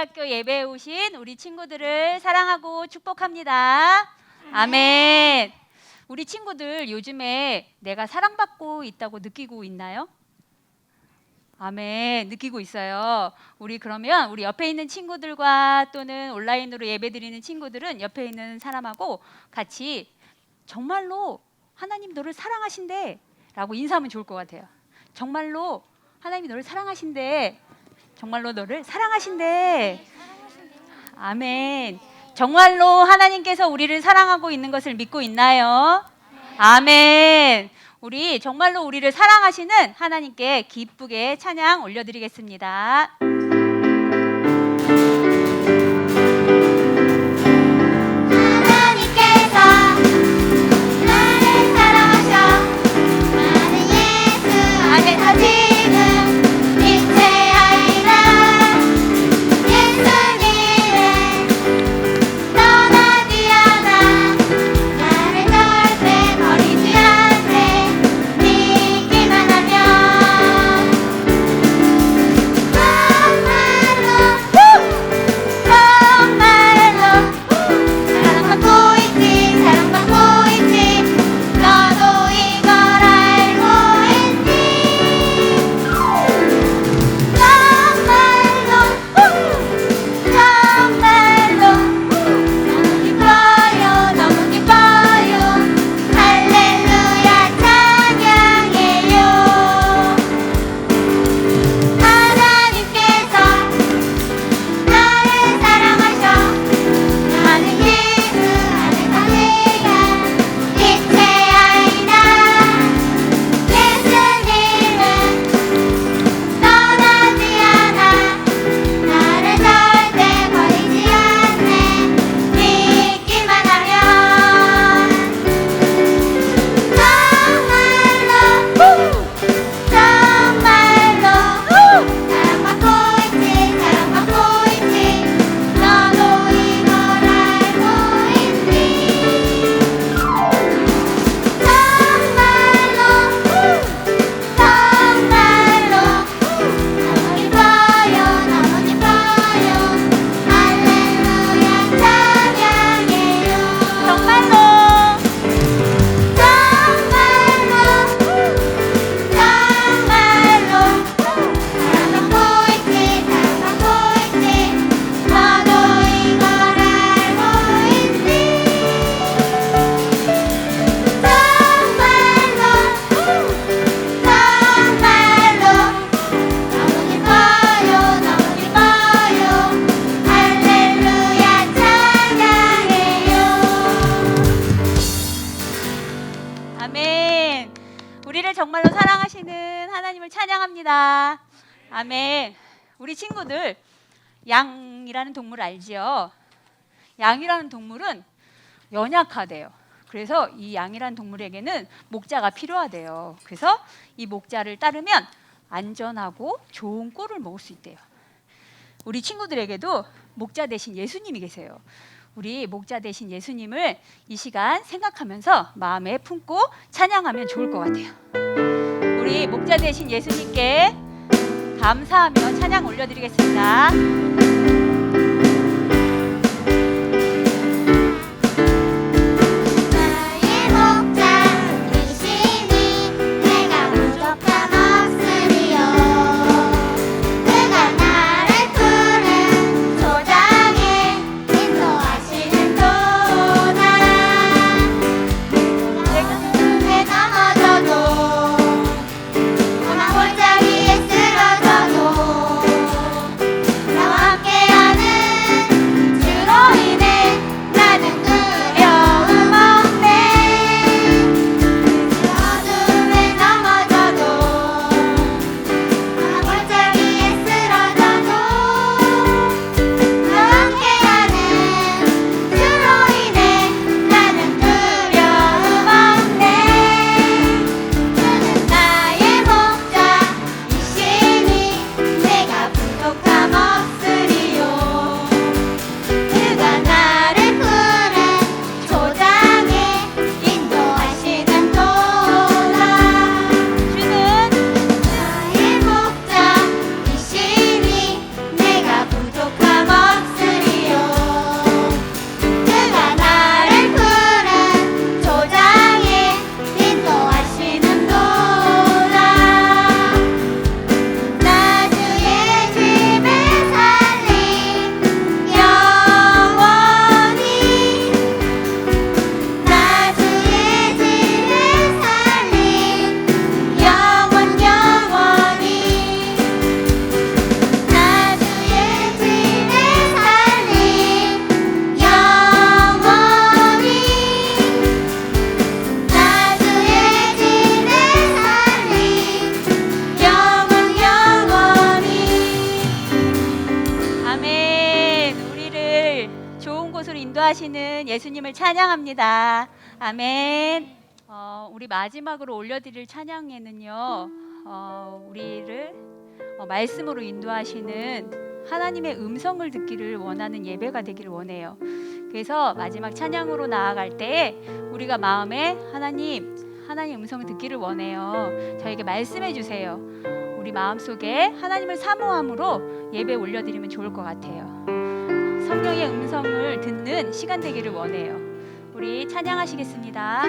대학교 예배에 오신 우리 친구들을 사랑하고 축복합니다. 아멘. 우리 친구들 요즘에 내가 사랑받고 있다고 느끼고 있나요? 아멘. 느끼고 있어요. 우리 그러면 우리 옆에 있는 친구들과 또는 온라인으로 예배드리는 친구들은 옆에 있는 사람하고 같이 정말로 하나님 너를 사랑하신대 라고 인사하면 좋을 것 같아요. 정말로 하나님이 너를 사랑하신대. 정말로 너를 사랑하신대. 아멘. 정말로 하나님께서 우리를 사랑하고 있는 것을 믿고 있나요? 아멘. 우리 정말로 우리를 사랑하시는 하나님께 기쁘게 찬양 올려드리겠습니다. 아멘. 우리를 정말로 사랑하시는 하나님을 찬양합니다. 아멘. 우리 친구들 양이라는 동물 알지요? 양이라는 동물은 연약하대요. 그래서 이 양이라는 동물에게는 목자가 필요하대요. 그래서 이 목자를 따르면 안전하고 좋은 꿀을 먹을 수 있대요. 우리 친구들에게도 목자 대신 예수님이 계세요. 우리 목자 대신 예수님을 이 시간 생각하면서 마음에 품고 찬양하면 좋을 것 같아요. 우리 목자 대신 예수님께 감사하며 찬양 올려드리겠습니다. 함께 곳으로 인도하시는 예수님을 찬양합니다. 아멘. 우리 마지막으로 올려드릴 찬양에는요, 우리를 말씀으로 인도하시는 하나님의 음성을 듣기를 원하는 예배가 되기를 원해요. 그래서 마지막 찬양으로 나아갈 때 우리가 마음에 하나님 음성을 듣기를 원해요. 저에게 말씀해 주세요. 우리 마음속에 하나님을 사모함으로 예배 올려드리면 좋을 것 같아요. 성령의 음성을 듣는 시간 되기를 원해요. 우리 찬양하시겠습니다.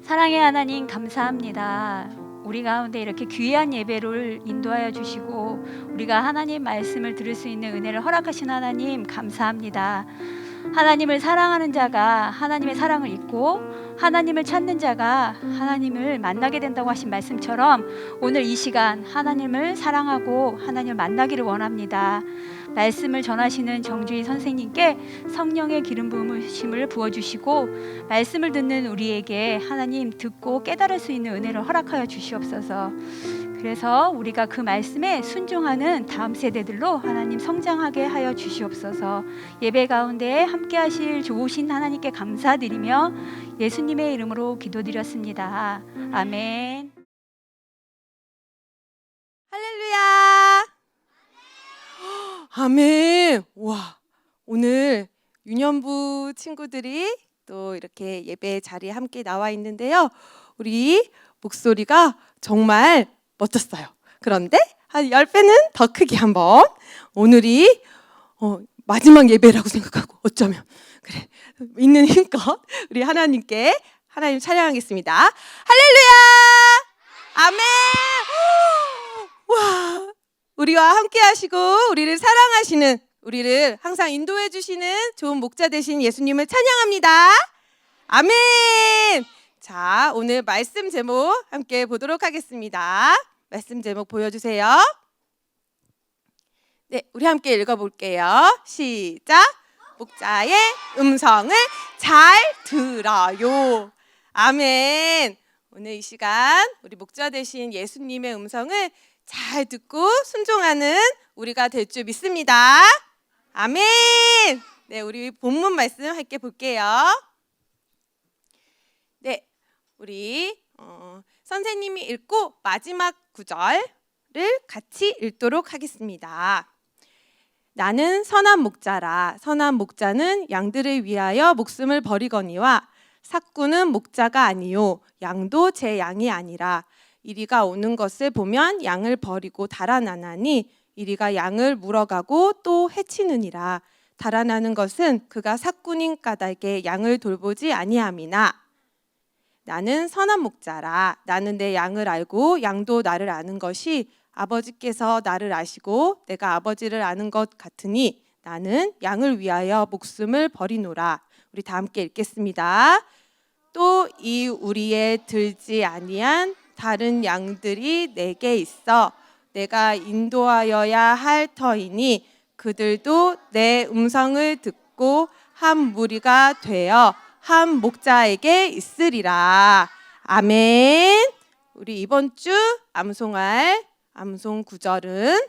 사랑의 하나님 감사합니다. 우리 가운데 이렇게 귀한 예배를 인도하여 주시고 우리가 하나님 말씀을 들을 수 있는 은혜를 허락하신 하나님 감사합니다. 하나님을 사랑하는 자가 하나님의 사랑을 잊고 하나님을 찾는 자가 하나님을 만나게 된다고 하신 말씀처럼 오늘 이 시간 하나님을 사랑하고 하나님을 만나기를 원합니다. 말씀을 전하시는 정주희 선생님께 성령의 기름 부으심을 부어주시고 말씀을 듣는 우리에게 하나님 듣고 깨달을 수 있는 은혜를 허락하여 주시옵소서. 그래서 우리가 그 말씀에 순종하는 다음 세대들로 하나님 성장하게 하여 주시옵소서. 예배 가운데 함께 하실 좋으신 하나님께 감사드리며 예수님의 이름으로 기도드렸습니다. 아멘. 할렐루야. 아멘. 와, 오늘 유년부 친구들이 또 이렇게 예배 자리에 함께 나와 있는데요. 우리 목소리가 정말 멋졌어요. 그런데 한 10배는 더 크게 한번 오늘이 마지막 예배라고 생각하고 어쩌면 그래 있는 힘껏 우리 하나님께 하나님 찬양하겠습니다. 할렐루야. 아멘. 와, 우리와 함께 하시고 우리를 사랑하시는, 우리를 항상 인도해 주시는 좋은 목자 되신 예수님을 찬양합니다. 아멘. 자, 오늘 말씀 제목 함께 보도록 하겠습니다. 말씀 제목 보여주세요. 네, 우리 함께 읽어볼게요. 시작. 목자의 음성을 잘 들어요. 아멘. 오늘 이 시간 우리 목자 되신 예수님의 음성을 잘 듣고 순종하는 우리가 될 줄 믿습니다. 아멘. 네, 우리 본문 말씀 함께 볼게요. 네, 우리 선생님이 읽고 마지막 구절을 같이 읽도록 하겠습니다. 나는 선한 목자라. 선한 목자는 양들을 위하여 목숨을 버리거니와 삭구는 목자가 아니요 양도 제 양이 아니라. 이리가 오는 것을 보면 양을 버리고 달아나나니 이리가 양을 물어가고 또 해치느니라. 달아나는 것은 그가 삭군인 까닭에 양을 돌보지 아니함이나. 나는 선한 목자라. 나는 내 양을 알고 양도 나를 아는 것이 아버지께서 나를 아시고 내가 아버지를 아는 것 같으니 나는 양을 위하여 목숨을 버리노라. 우리 다 함께 읽겠습니다. 또 이 우리에 들지 아니한 다른 양들이 내게 있어 내가 인도하여야 할 터이니 그들도 내 음성을 듣고 한 무리가 되어 한 목자에게 있으리라. 아멘. 우리 이번 주 암송할 암송 구절은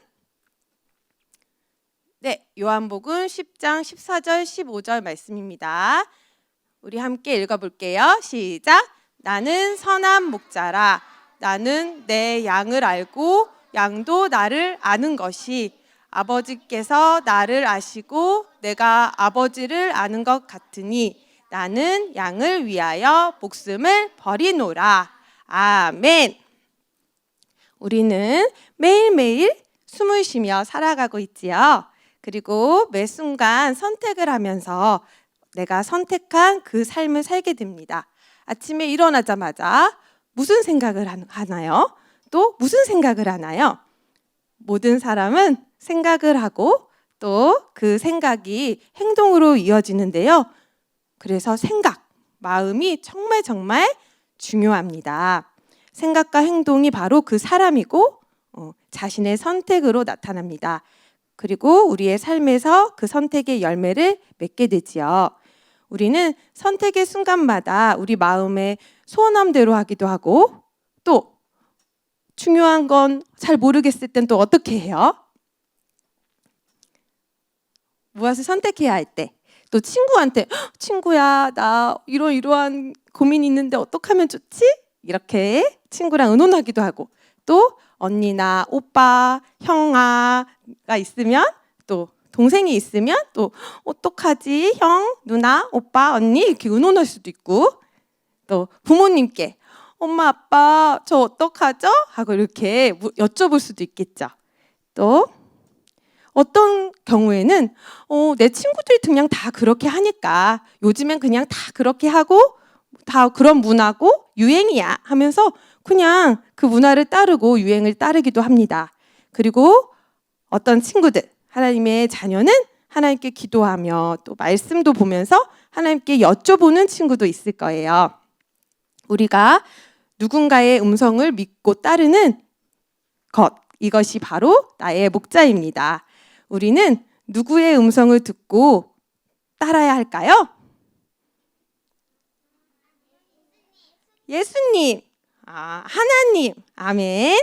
요한복음 10장 14절 15절 말씀입니다. 우리 함께 읽어볼게요. 시작. 나는 선한 목자라. 나는 내 양을 알고 양도 나를 아는 것이 아버지께서 나를 아시고 내가 아버지를 아는 것 같으니 나는 양을 위하여 목숨을 버리노라. 아멘. 우리는 매일매일 숨을 쉬며 살아가고 있지요. 그리고 매 순간 선택을 하면서 내가 선택한 그 삶을 살게 됩니다. 아침에 일어나자마자 무슨 생각을 하나요? 또 무슨 생각을 하나요? 모든 사람은 생각을 하고 또 그 생각이 행동으로 이어지는데요. 그래서 생각, 마음이 정말 중요합니다. 생각과 행동이 바로 그 사람이고 자신의 선택으로 나타납니다. 그리고 우리의 삶에서 그 선택의 열매를 맺게 되지요. 우리는 선택의 순간마다 우리 마음의 소원함대로 하기도 하고 또 중요한 건 잘 모르겠을 땐 또 어떻게 해요? 무엇을 선택해야 할 때 또 친구한테 친구야 나 이러한 고민이 있는데 어떻게 하면 좋지? 이렇게 친구랑 의논하기도 하고 또 언니나 오빠, 형아가 있으면 또 동생이 있으면 또 어떡하지? 형, 누나, 오빠, 언니 이렇게 의논할 수도 있고 또 부모님께 엄마, 아빠 저 어떡하죠? 하고 이렇게 여쭤볼 수도 있겠죠. 또 어떤 경우에는 내 친구들이 그냥 다 그렇게 하니까 요즘엔 그냥 다 그렇게 하고 다 그런 문화고 유행이야 하면서 그냥 그 문화를 따르고 유행을 따르기도 합니다. 그리고 어떤 친구들, 하나님의 자녀는 하나님께 기도하며 또 말씀도 보면서 하나님께 여쭤보는 친구도 있을 거예요. 우리가 누군가의 음성을 믿고 따르는 것, 이것이 바로 나의 목자입니다. 우리는 누구의 음성을 듣고 따라야 할까요? 예수님, 하나님, 아멘.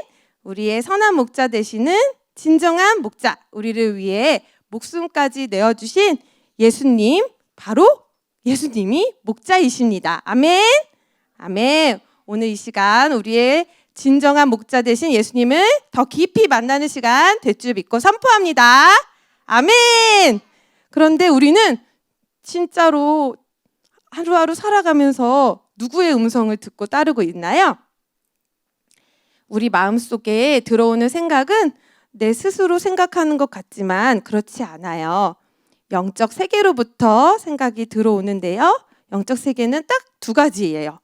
우리의 선한 목자 되시는 진정한 목자, 우리를 위해 목숨까지 내어주신 예수님, 바로 예수님이 목자이십니다. 아멘. 아멘. 오늘 이 시간 우리의 진정한 목자 되신 예수님을 더 깊이 만나는 시간 될 줄 믿고 선포합니다. 아멘. 그런데 우리는 진짜로 하루하루 살아가면서 누구의 음성을 듣고 따르고 있나요? 우리 마음속에 들어오는 생각은 내 스스로 생각하는 것 같지만 그렇지 않아요. 영적 세계로부터 생각이 들어오는데요. 영적 세계는 딱 두 가지예요.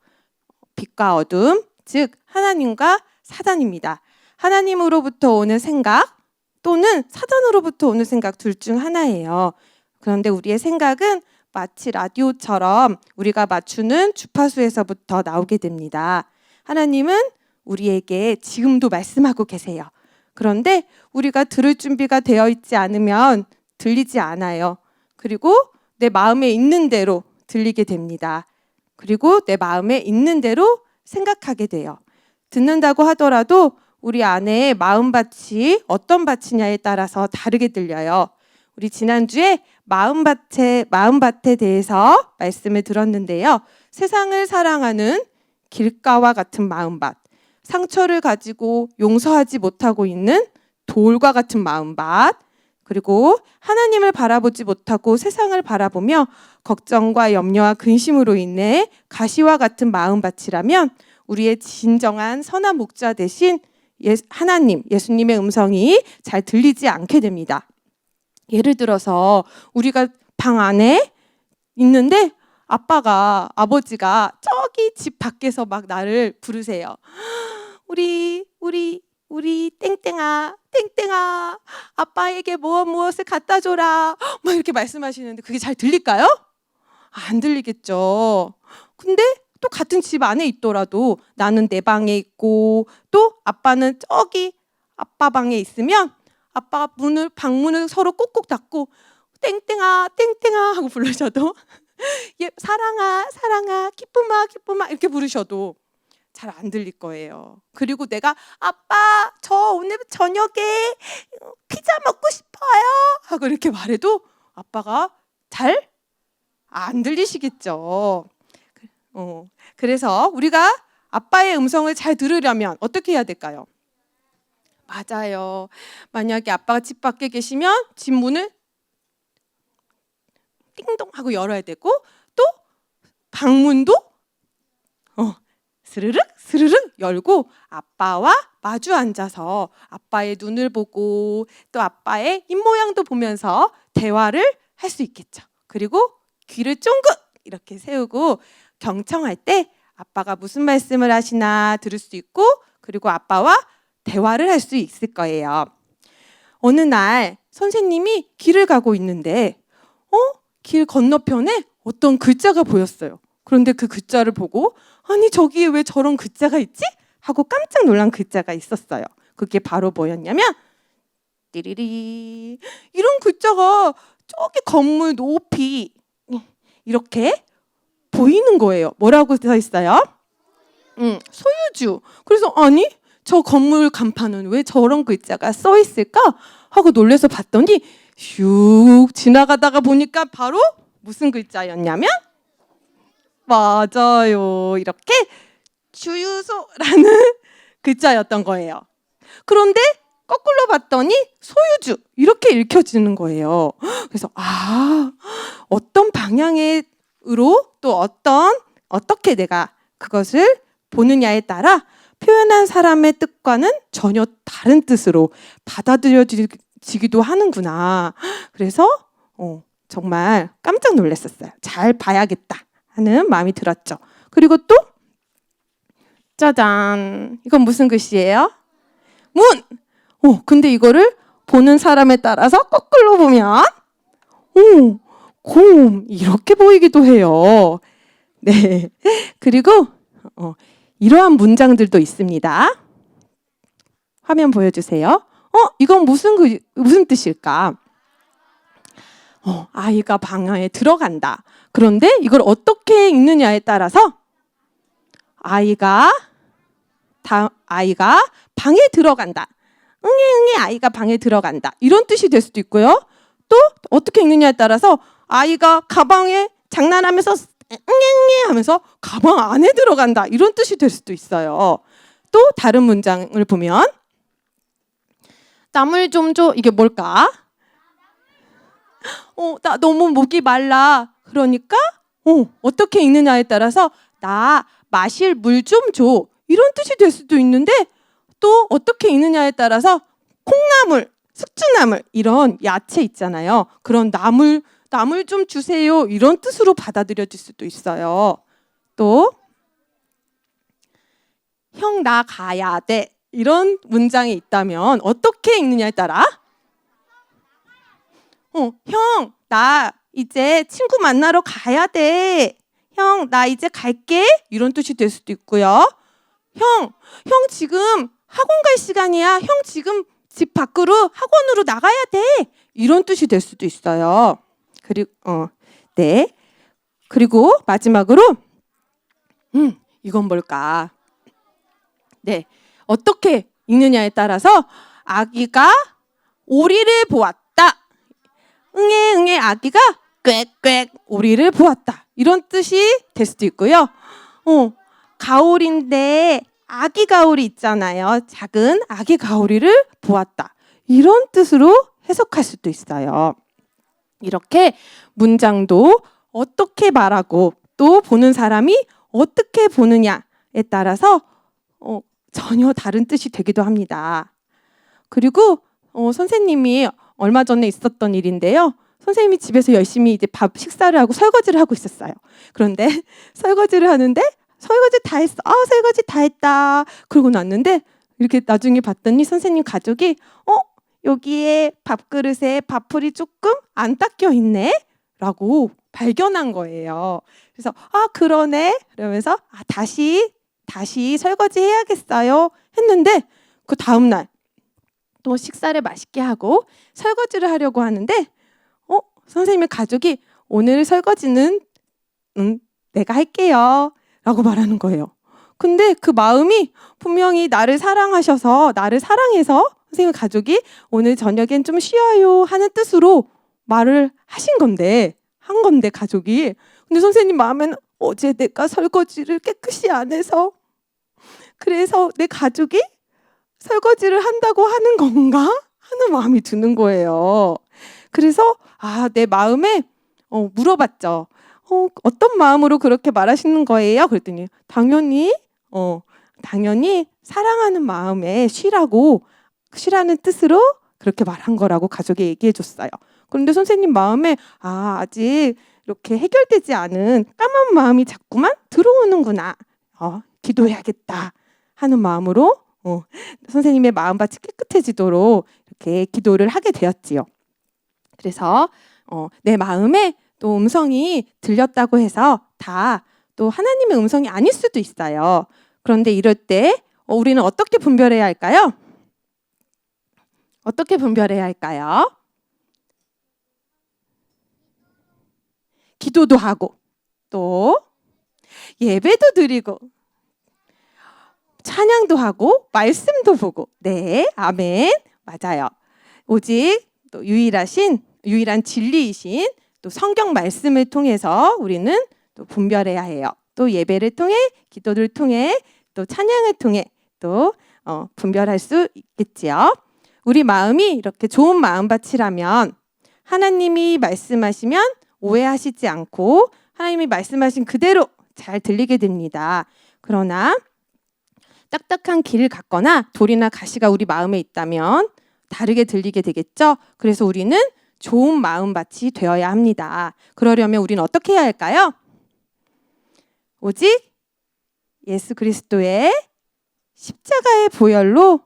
빛과 어둠, 즉 하나님과 사단입니다. 하나님으로부터 오는 생각 또는 사단으로부터 오는 생각 둘 중 하나예요. 그런데 우리의 생각은 마치 라디오처럼 우리가 맞추는 주파수에서부터 나오게 됩니다. 하나님은 우리에게 지금도 말씀하고 계세요. 그런데 우리가 들을 준비가 되어 있지 않으면 들리지 않아요. 그리고 내 마음에 있는 대로 들리게 됩니다. 그리고 내 마음에 있는 대로 생각하게 돼요. 듣는다고 하더라도 우리 안에 마음밭이 어떤 밭이냐에 따라서 다르게 들려요. 우리 지난주에 마음밭에 대해서 말씀을 들었는데요. 세상을 사랑하는 길가와 같은 마음밭, 상처를 가지고 용서하지 못하고 있는 돌과 같은 마음밭, 그리고 하나님을 바라보지 못하고 세상을 바라보며 걱정과 염려와 근심으로 인해 가시와 같은 마음밭이라면 우리의 진정한 선한 목자 대신 하나님, 예수님의 음성이 잘 들리지 않게 됩니다. 예를 들어서 우리가 방 안에 있는데 아버지가 저기 집 밖에서 막 나를 부르세요. 우리 땡땡아 아빠에게 무엇을 갖다 줘라 막 이렇게 말씀하시는데 그게 잘 들릴까요? 안 들리겠죠. 근데 또 같은 집 안에 있더라도 나는 내 방에 있고 또 아빠는 저기 아빠 방에 있으면 아빠가 방문을 서로 꼭꼭 닫고 땡땡아 하고 부르셔도 사랑아 기쁨아 이렇게 부르셔도 잘 안 들릴 거예요. 그리고 내가 아빠 저 오늘 저녁에 피자 먹고 싶어요 하고 이렇게 말해도 아빠가 잘 안 들리시겠죠. 그래서 우리가 아빠의 음성을 잘 들으려면 어떻게 해야 될까요? 맞아요. 만약에 아빠가 집 밖에 계시면 집 문을 띵동 하고 열어야 되고 또 방문도 스르륵 열고 아빠와 마주 앉아서 아빠의 눈을 보고 또 아빠의 입모양도 보면서 대화를 할 수 있겠죠. 그리고 귀를 쫑긋 이렇게 세우고 경청할 때 아빠가 무슨 말씀을 하시나 들을 수 있고 그리고 아빠와 대화를 할 수 있을 거예요. 어느 날 선생님이 길을 가고 있는데 길 건너편에 어떤 글자가 보였어요. 그런데 그 글자를 보고 아니 저기에 왜 저런 글자가 있지? 하고 깜짝 놀란 글자가 있었어요. 그게 바로 뭐였냐면 띠리리 이런 글자가 저기 건물 높이 이렇게 보이는 거예요. 뭐라고 써 있어요? 소유주. 그래서 아니 저 건물 간판은 왜 저런 글자가 써 있을까? 하고 놀라서 봤더니 슉 지나가다가 보니까 바로 무슨 글자였냐면 맞아요. 이렇게 주유소라는 글자였던 거예요. 그런데 거꾸로 봤더니 소유주 이렇게 읽혀지는 거예요. 그래서 어떤 방향으로 또 어떻게 내가 그것을 보느냐에 따라 표현한 사람의 뜻과는 전혀 다른 뜻으로 받아들여지기도 하는구나. 그래서 정말 깜짝 놀랐었어요. 잘 봐야겠다 하는 마음이 들었죠. 그리고 또 짜잔, 이건 무슨 글씨예요? 문! 근데 이거를 보는 사람에 따라서 거꾸로 보면 곰 이렇게 보이기도 해요. 네. 그리고 이러한 문장들도 있습니다. 화면 보여주세요. 이건 무슨 뜻일까? 아이가 방 안에 들어간다. 그런데 이걸 어떻게 읽느냐에 따라서 아이가 아이가 방에 들어간다. 응애 아이가 방에 들어간다. 이런 뜻이 될 수도 있고요. 또 어떻게 읽느냐에 따라서 아이가 가방에 장난하면서 응애 하면서 가방 안에 들어간다. 이런 뜻이 될 수도 있어요. 또 다른 문장을 보면 땀을 좀 줘. 이게 뭘까? 나 너무 목이 말라. 그러니까 어떻게 읽느냐에 따라서 나 마실 물 좀 줘. 이런 뜻이 될 수도 있는데 또 어떻게 읽느냐에 따라서 콩나물, 숙주나물 이런 야채 있잖아요. 그런 나물 좀 주세요. 이런 뜻으로 받아들여질 수도 있어요. 또 형 나 가야 돼. 이런 문장이 있다면 어떻게 읽느냐에 따라 형, 나 이제 친구 만나러 가야 돼. 형, 나 이제 갈게. 이런 뜻이 될 수도 있고요. 형 지금 학원 갈 시간이야. 형 지금 집 밖으로 학원으로 나가야 돼. 이런 뜻이 될 수도 있어요. 네. 그리고 마지막으로 이건 뭘까? 네. 어떻게 읽느냐에 따라서 아기가 오리를 보았다. 응애 아기가 꽥꽥 오리를 보았다. 이런 뜻이 될 수도 있고요. 가오리인데 아기 가오리 있잖아요. 작은 아기 가오리를 보았다. 이런 뜻으로 해석할 수도 있어요. 이렇게 문장도 어떻게 말하고 또 보는 사람이 어떻게 보느냐에 따라서 전혀 다른 뜻이 되기도 합니다. 그리고 선생님이 얼마 전에 있었던 일인데요. 선생님이 집에서 열심히 이제 식사를 하고 설거지를 하고 있었어요. 그런데 설거지를 하는데 설거지 다 했어. 설거지 다 했다. 그러고 났는데 이렇게 나중에 봤더니 선생님 가족이 여기에 밥그릇에 밥풀이 조금 안 닦여 있네? 라고 발견한 거예요. 그래서 그러네? 그러면서 다시 설거지 해야겠어요. 했는데 그 다음날 또 식사를 맛있게 하고 설거지를 하려고 하는데 선생님의 가족이 오늘 설거지는 내가 할게요. 라고 말하는 거예요. 근데 그 마음이 분명히 나를 사랑하셔서 나를 사랑해서 선생님 가족이 오늘 저녁엔 좀 쉬어요 하는 뜻으로 말을 한 건데 가족이. 근데 선생님 마음에는 어제 내가 설거지를 깨끗이 안 해서 그래서 내 가족이 설거지를 한다고 하는 건가? 하는 마음이 드는 거예요. 그래서 내 마음에 물어봤죠. 어떤 마음으로 그렇게 말하시는 거예요? 그랬더니 당연히 사랑하는 마음에 쉬라는 뜻으로 그렇게 말한 거라고 가족이 얘기해 줬어요. 그런데 선생님 마음에 아직 이렇게 해결되지 않은 까만 마음이 자꾸만 들어오는구나. 기도해야겠다 하는 마음으로 선생님의 마음밭이 깨끗해지도록 이렇게 기도를 하게 되었지요. 그래서 내 마음에 또 음성이 들렸다고 해서 다 또 하나님의 음성이 아닐 수도 있어요. 그런데 이럴 때 우리는 어떻게 분별해야 할까요? 어떻게 분별해야 할까요? 기도도 하고 또 예배도 드리고 찬양도 하고 말씀도 보고. 네, 아멘. 맞아요. 오직 또 유일한 진리이신 또 성경 말씀을 통해서 우리는 또 분별해야 해요. 또 예배를 통해, 기도를 통해, 또 찬양을 통해 또 분별할 수 있겠지요. 우리 마음이 이렇게 좋은 마음밭이라면 하나님이 말씀하시면 오해하시지 않고 하나님이 말씀하신 그대로 잘 들리게 됩니다. 그러나 딱딱한 길을 갔거나 돌이나 가시가 우리 마음에 있다면 다르게 들리게 되겠죠. 그래서 우리는 좋은 마음밭이 되어야 합니다. 그러려면 우리는 어떻게 해야 할까요? 오직 예수 그리스도의 십자가의 보혈로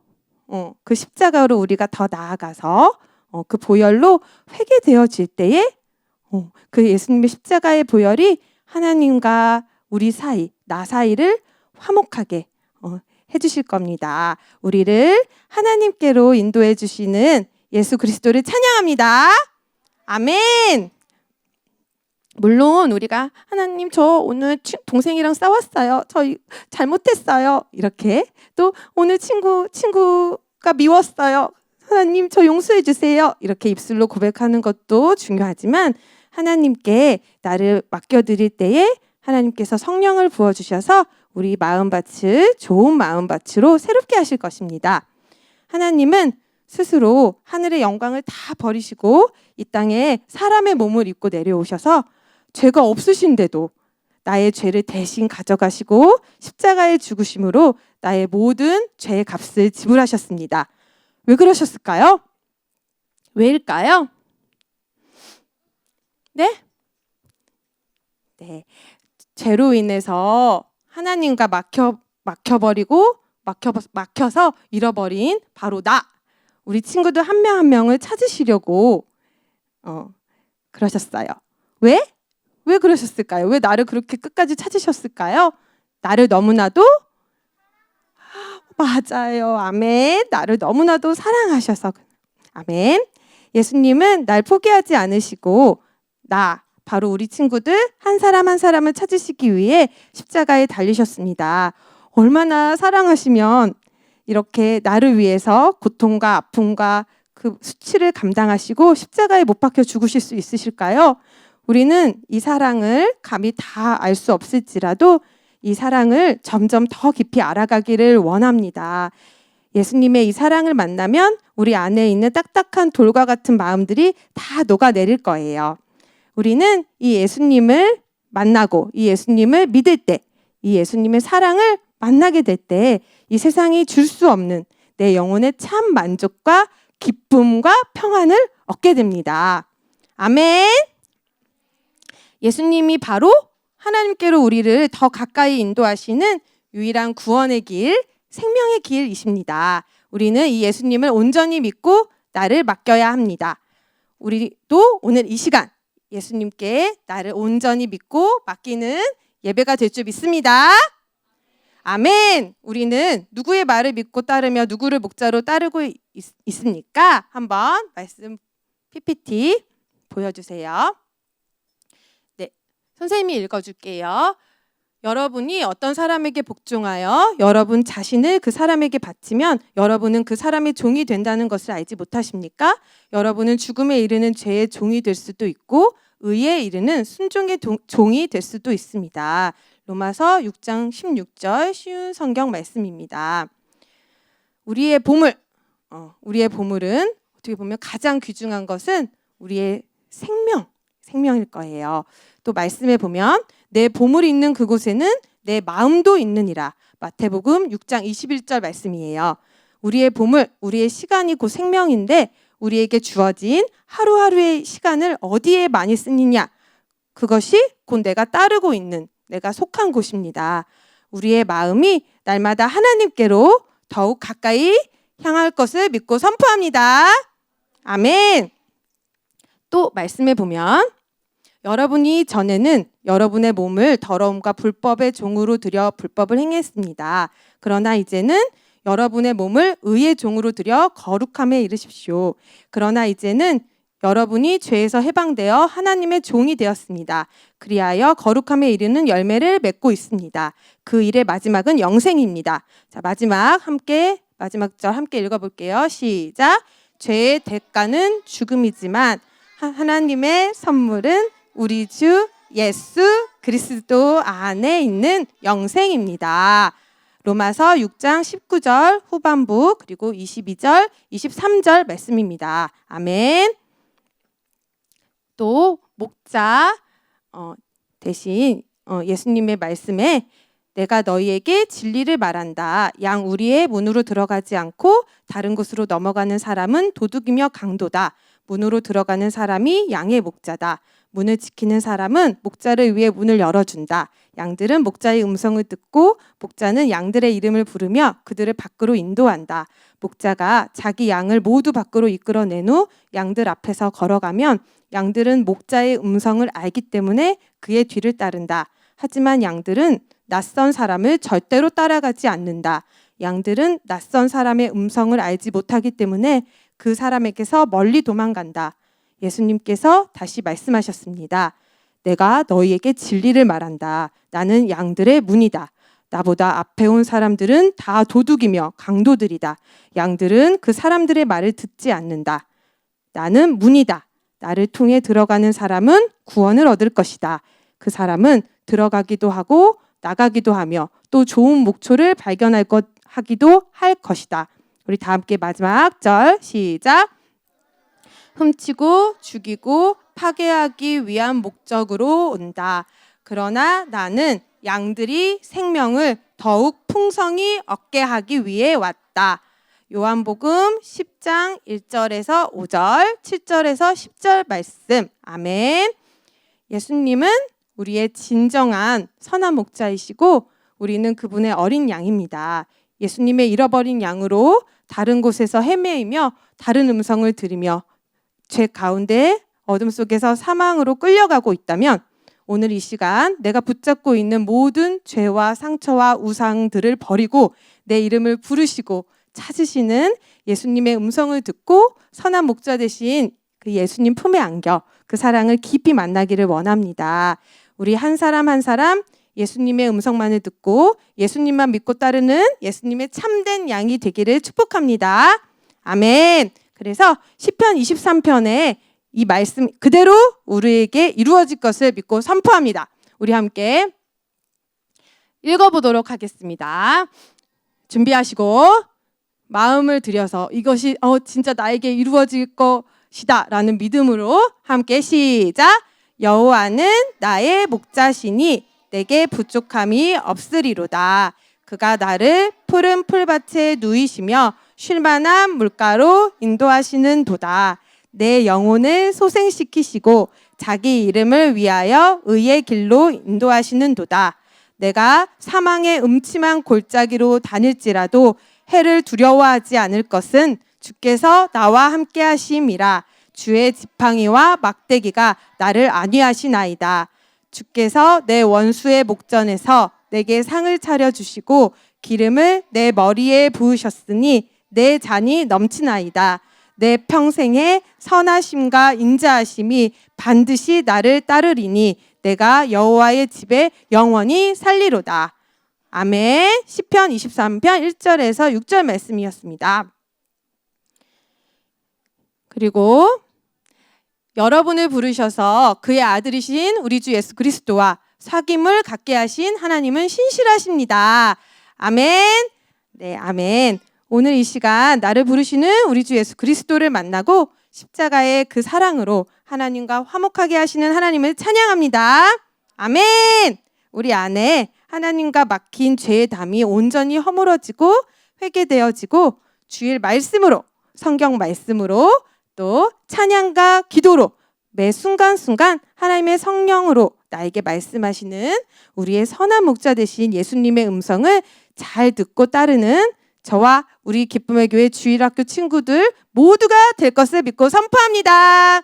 그 십자가로 우리가 더 나아가서 그 보혈로 회개되어질 때에 그 예수님의 십자가의 보혈이 하나님과 우리 사이, 나 사이를 화목하게 해주실 겁니다. 우리를 하나님께로 인도해 주시는 예수 그리스도를 찬양합니다. 아멘. 물론 우리가 하나님 저 오늘 동생이랑 싸웠어요. 저 잘못했어요. 이렇게 또 오늘 친구가 미웠어요. 하나님 저 용서해 주세요. 이렇게 입술로 고백하는 것도 중요하지만 하나님께 나를 맡겨드릴 때에 하나님께서 성령을 부어주셔서 우리 마음밭을 좋은 마음밭으로 새롭게 하실 것입니다. 하나님은 스스로 하늘의 영광을 다 버리시고 이 땅에 사람의 몸을 입고 내려오셔서 죄가 없으신데도 나의 죄를 대신 가져가시고 십자가에 죽으심으로 나의 모든 죄의 값을 지불하셨습니다. 왜 그러셨을까요? 왜일까요? 네? 네. 죄로 인해서 하나님과 막혀서 잃어버린 바로 나, 우리 친구들 한 명 한 명을 찾으시려고 그러셨어요. 왜? 왜 그러셨을까요? 왜 나를 그렇게 끝까지 찾으셨을까요? 나를 너무나도 맞아요. 아멘. 나를 너무나도 사랑하셔서. 아멘. 예수님은 날 포기하지 않으시고 바로 우리 친구들 한 사람 한 사람을 찾으시기 위해 십자가에 달리셨습니다. 얼마나 사랑하시면 이렇게 나를 위해서 고통과 아픔과 그 수치를 감당하시고 십자가에 못 박혀 죽으실 수 있으실까요? 우리는 이 사랑을 감히 다 알 수 없을지라도 이 사랑을 점점 더 깊이 알아가기를 원합니다. 예수님의 이 사랑을 만나면 우리 안에 있는 딱딱한 돌과 같은 마음들이 다 녹아내릴 거예요. 우리는 이 예수님을 만나고 이 예수님을 믿을 때, 이 예수님의 사랑을 만나게 될 때 이 세상이 줄 수 없는 내 영혼의 참 만족과 기쁨과 평안을 얻게 됩니다. 아멘. 예수님이 바로 하나님께로 우리를 더 가까이 인도하시는 유일한 구원의 길, 생명의 길이십니다. 우리는 이 예수님을 온전히 믿고 나를 맡겨야 합니다. 우리도 오늘 이 시간 예수님께 나를 온전히 믿고 맡기는 예배가 될 줄 믿습니다. 아멘. 우리는 누구의 말을 믿고 따르며 누구를 목자로 따르고 있습니까? 한번 말씀 PPT 보여주세요. 네, 선생님이 읽어줄게요. 여러분이 어떤 사람에게 복종하여 여러분 자신을 그 사람에게 바치면 여러분은 그 사람의 종이 된다는 것을 알지 못하십니까? 여러분은 죽음에 이르는 죄의 종이 될 수도 있고 의에 이르는 순종의 종이 될 수도 있습니다. 로마서 6장 16절 쉬운 성경 말씀입니다. 우리의 보물은 어떻게 보면 가장 귀중한 것은 우리의 생명일 거예요. 또 말씀에 보면 내 보물이 있는 그곳에는 내 마음도 있느니라. 마태복음 6장 21절 말씀이에요. 우리의 보물, 우리의 시간이 곧 생명인데 우리에게 주어진 하루하루의 시간을 어디에 많이 쓰느냐? 그것이 곧 내가 따르고 있는, 내가 속한 곳입니다. 우리의 마음이 날마다 하나님께로 더욱 가까이 향할 것을 믿고 선포합니다. 아멘. 또 말씀에 보면 여러분이 전에는 여러분의 몸을 더러움과 불법의 종으로 들여 불법을 행했습니다. 그러나 이제는 여러분의 몸을 의의 종으로 들여 거룩함에 이르십시오. 그러나 이제는 여러분이 죄에서 해방되어 하나님의 종이 되었습니다. 그리하여 거룩함에 이르는 열매를 맺고 있습니다. 그 일의 마지막은 영생입니다. 자, 마지막 절 함께 읽어볼게요. 시작. 죄의 대가는 죽음이지만 하나님의 선물은 우리 주 예수 그리스도 안에 있는 영생입니다. 로마서 6장 19절 후반부 그리고 22절, 23절 말씀입니다. 아멘. 또 목자 대신 예수님의 말씀에 내가 너희에게 진리를 말한다. 양 우리의 문으로 들어가지 않고 다른 곳으로 넘어가는 사람은 도둑이며 강도다. 문으로 들어가는 사람이 양의 목자다. 문을 지키는 사람은 목자를 위해 문을 열어준다. 양들은 목자의 음성을 듣고 목자는 양들의 이름을 부르며 그들을 밖으로 인도한다. 목자가 자기 양을 모두 밖으로 이끌어낸 후 양들 앞에서 걸어가면 양들은 목자의 음성을 알기 때문에 그의 뒤를 따른다. 하지만 양들은 낯선 사람을 절대로 따라가지 않는다. 양들은 낯선 사람의 음성을 알지 못하기 때문에 그 사람에게서 멀리 도망간다. 예수님께서 다시 말씀하셨습니다. 내가 너희에게 진리를 말한다. 나는 양들의 문이다. 나보다 앞에 온 사람들은 다 도둑이며 강도들이다. 양들은 그 사람들의 말을 듣지 않는다. 나는 문이다. 나를 통해 들어가는 사람은 구원을 얻을 것이다. 그 사람은 들어가기도 하고 나가기도 하며 또 좋은 목초를 하기도 할 것이다. 우리 다 함께 마지막 절 시작. 훔치고 죽이고 파괴하기 위한 목적으로 온다. 그러나 나는 양들이 생명을 더욱 풍성히 얻게 하기 위해 왔다. 요한복음 10장 1절에서 5절, 7절에서 10절 말씀. 아멘. 예수님은 우리의 진정한 선한 목자이시고 우리는 그분의 어린 양입니다. 예수님의 잃어버린 양으로 다른 곳에서 헤매이며 다른 음성을 들으며 죄 가운데 어둠 속에서 사망으로 끌려가고 있다면 오늘 이 시간 내가 붙잡고 있는 모든 죄와 상처와 우상들을 버리고 내 이름을 부르시고 찾으시는 예수님의 음성을 듣고 선한 목자 되신 그 예수님 품에 안겨 그 사랑을 깊이 만나기를 원합니다. 우리 한 사람 한 사람 예수님의 음성만을 듣고 예수님만 믿고 따르는 예수님의 참된 양이 되기를 축복합니다. 아멘. 그래서 시편 23편에 이 말씀 그대로 우리에게 이루어질 것을 믿고 선포합니다. 우리 함께 읽어보도록 하겠습니다. 준비하시고 마음을 들여서 이것이 진짜 나에게 이루어질 것이다 라는 믿음으로 함께 시작. 여호와는 나의 목자시니 내게 부족함이 없으리로다. 그가 나를 푸른 풀밭에 누이시며 쉴만한 물가로 인도하시는 도다. 내 영혼을 소생시키시고 자기 이름을 위하여 의의 길로 인도하시는 도다. 내가 사망의 음침한 골짜기로 다닐지라도 해를 두려워하지 않을 것은 주께서 나와 함께 하심이라. 주의 지팡이와 막대기가 나를 안위하시나이다. 주께서 내 원수의 목전에서 내게 상을 차려주시고 기름을 내 머리에 부으셨으니 내 잔이 넘치나이다. 내 평생에 선하심과 인자하심이 반드시 나를 따르리니 내가 여호와의 집에 영원히 살리로다. 아멘. 시편 23편 1절에서 6절 말씀이었습니다. 그리고 여러분을 부르셔서 그의 아들이신 우리 주 예수 그리스도와 사귐을 갖게 하신 하나님은 신실하십니다. 아멘. 네, 아멘. 오늘 이 시간 나를 부르시는 우리 주 예수 그리스도를 만나고 십자가의 그 사랑으로 하나님과 화목하게 하시는 하나님을 찬양합니다. 아멘. 우리 안에 하나님과 막힌 죄의 담이 온전히 허물어지고 회개되어지고 주일 말씀으로 성경 말씀으로 또 찬양과 기도로 매 순간순간 하나님의 성령으로 나에게 말씀하시는 우리의 선한 목자 되신 예수님의 음성을 잘 듣고 따르는 저와 우리 기쁨의 교회 주일학교 친구들 모두가 될 것을 믿고 선포합니다.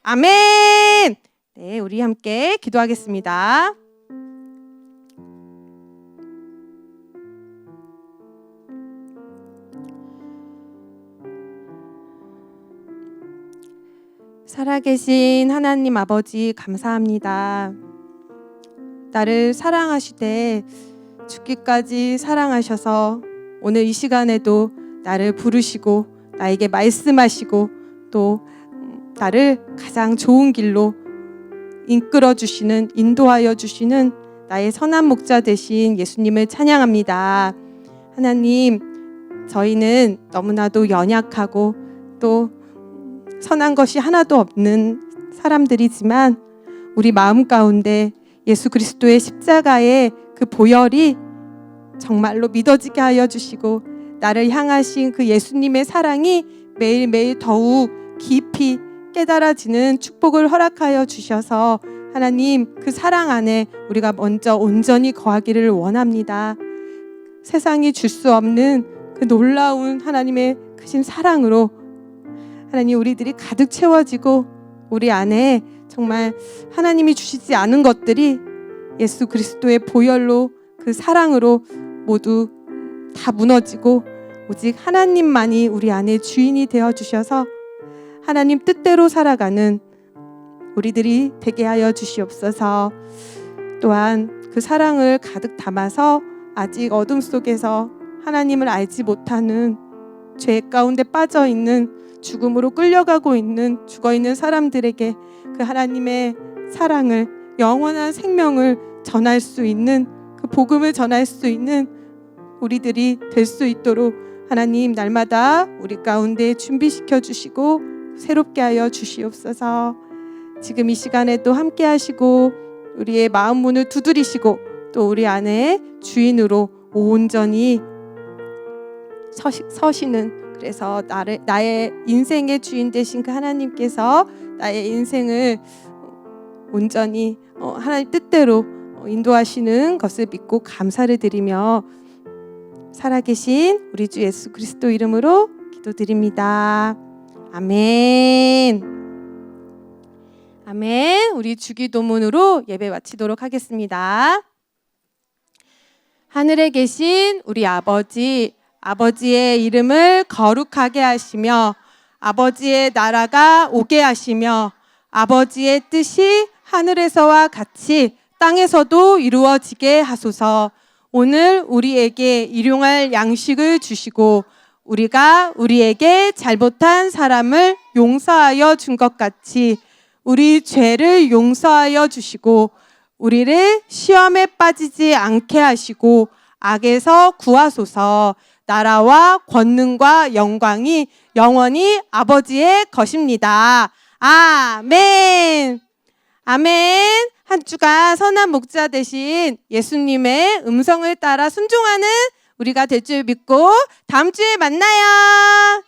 아멘. 네, 우리 함께 기도하겠습니다. 살아계신 하나님 아버지 감사합니다. 나를 사랑하시되 죽기까지 사랑하셔서 오늘 이 시간에도 나를 부르시고 나에게 말씀하시고 또 나를 가장 좋은 길로 이끌어 주시는 인도하여 주시는 나의 선한 목자 되신 예수님을 찬양합니다. 하나님, 저희는 너무나도 연약하고 또 선한 것이 하나도 없는 사람들이지만 우리 마음 가운데 예수 그리스도의 십자가의 그 보혈이 정말로 믿어지게 하여 주시고 나를 향하신 그 예수님의 사랑이 매일매일 더욱 깊이 깨달아지는 축복을 허락하여 주셔서 하나님 그 사랑 안에 우리가 먼저 온전히 거하기를 원합니다. 세상이 줄 수 없는 그 놀라운 하나님의 크신 사랑으로 하나님 우리들이 가득 채워지고 우리 안에 정말 하나님이 주시지 않은 것들이 예수 그리스도의 보혈로 그 사랑으로 모두 다 무너지고 오직 하나님만이 우리 안에 주인이 되어 주셔서 하나님 뜻대로 살아가는 우리들이 되게 하여 주시옵소서. 또한 그 사랑을 가득 담아서 아직 어둠 속에서 하나님을 알지 못하는 죄 가운데 빠져 있는, 죽음으로 끌려가고 있는, 죽어 있는 사람들에게 그 하나님의 사랑을, 영원한 생명을 전할 수 있는, 그 복음을 전할 수 있는 우리들이 될 수 있도록 하나님 날마다 우리 가운데 준비시켜 주시고 새롭게 하여 주시옵소서. 지금 이 시간에도 함께 하시고 우리의 마음 문을 두드리시고 또 우리 안에 주인으로 온전히 서시는, 그래서 나의 인생의 주인 되신 그 하나님께서 나의 인생을 온전히 하나님 뜻대로 인도하시는 것을 믿고 감사를 드리며 살아계신 우리 주 예수 그리스도 이름으로 기도드립니다. 아멘. 아멘. 우리 주기도문으로 예배 마치도록 하겠습니다. 하늘에 계신 우리 아버지, 아버지의 이름을 거룩하게 하시며 아버지의 나라가 오게 하시며 아버지의 뜻이 하늘에서와 같이 땅에서도 이루어지게 하소서. 오늘 우리에게 일용할 양식을 주시고 우리가 우리에게 잘못한 사람을 용서하여 준 것 같이 우리 죄를 용서하여 주시고 우리를 시험에 빠지지 않게 하시고 악에서 구하소서. 나라와 권능과 영광이 영원히 아버지의 것입니다. 아멘. 아멘. 한 주간 선한 목자 되신 예수님의 음성을 따라 순종하는 우리가 될 줄 믿고 다음 주에 만나요.